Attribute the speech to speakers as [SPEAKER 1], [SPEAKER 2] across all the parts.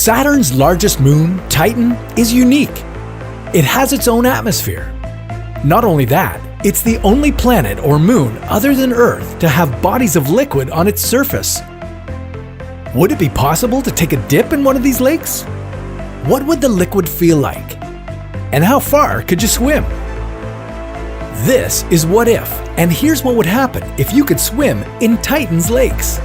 [SPEAKER 1] Saturn's largest moon, Titan, is unique. It has its own atmosphere. Not only that, it's the only planet or moon other than Earth to have bodies of liquid on its surface. Would it be possible to take a dip in one of these lakes? What would the liquid feel like? And how far could you swim? This is What If, and here's what would happen if you could swim in Titan's lakes.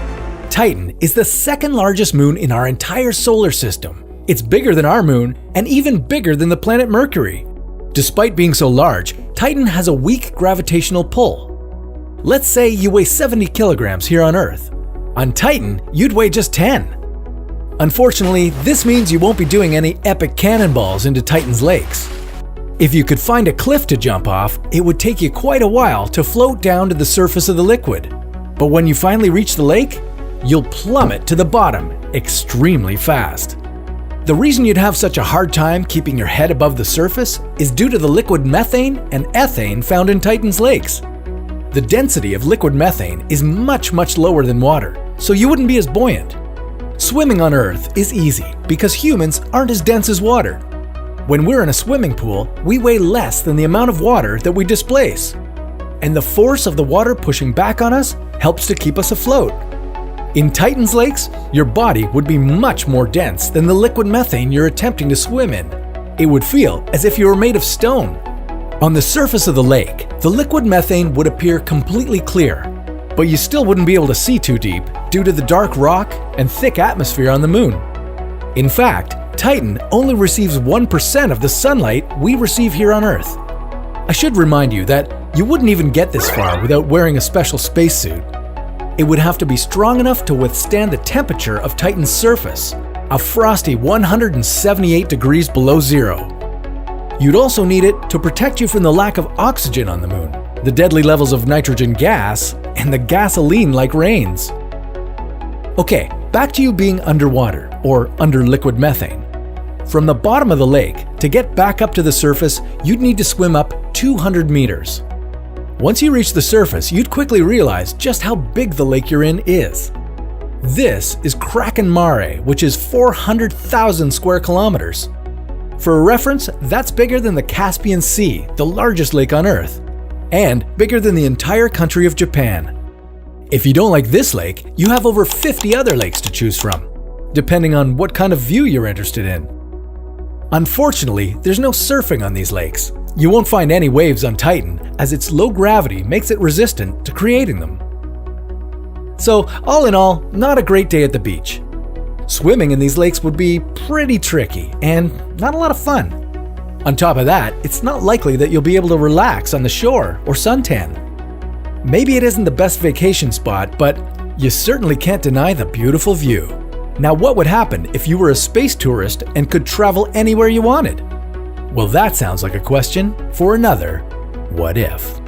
[SPEAKER 1] Titan is the second largest moon in our entire solar system. It's bigger than our moon and even bigger than the planet Mercury. Despite being so large, Titan has a weak gravitational pull. Let's say you weigh 70 kilograms here on Earth. On Titan, you'd weigh just 10. Unfortunately, this means you won't be doing any epic cannonballs into Titan's lakes. If you could find a cliff to jump off, it would take you quite a while to float down to the surface of the liquid. But when you finally reach the lake, you'll plummet to the bottom extremely fast. The reason you'd have such a hard time keeping your head above the surface is due to the liquid methane and ethane found in Titan's lakes. The density of liquid methane is much lower than water, so you wouldn't be as buoyant. Swimming on Earth is easy because humans aren't as dense as water. When we're in a swimming pool, we weigh less than the amount of water that we displace. And the force of the water pushing back on us helps to keep us afloat. In Titan's lakes, your body would be much more dense than the liquid methane you're attempting to swim in. It would feel as if you were made of stone. On the surface of the lake, the liquid methane would appear completely clear, but you still wouldn't be able to see too deep due to the dark rock and thick atmosphere on the moon. In fact, Titan only receives 1% of the sunlight we receive here on Earth. I should remind you that you wouldn't even get this far without wearing a special spacesuit. It would have to be strong enough to withstand the temperature of Titan's surface, a frosty 178 degrees below zero. You'd also need it to protect you from the lack of oxygen on the moon, the deadly levels of nitrogen gas, and the gasoline-like rains. Okay, back to you being underwater, or under liquid methane. From the bottom of the lake, to get back up to the surface, you'd need to swim up 200 meters. Once you reach the surface, you'd quickly realize just how big the lake you're in is. This is Kraken Mare, which is 400,000 square kilometers. For a reference, that's bigger than the Caspian Sea, the largest lake on Earth, and bigger than the entire country of Japan. If you don't like this lake, you have over 50 other lakes to choose from, depending on what kind of view you're interested in. Unfortunately, there's no surfing on these lakes. You won't find any waves on Titan, as its low gravity makes it resistant to creating them. So, all in all, not a great day at the beach. Swimming in these lakes would be pretty tricky and not a lot of fun. On top of that, it's not likely that you'll be able to relax on the shore or suntan. Maybe it isn't the best vacation spot, but you certainly can't deny the beautiful view. Now, what would happen if you were a space tourist and could travel anywhere you wanted? Well, that sounds like a question for another What If.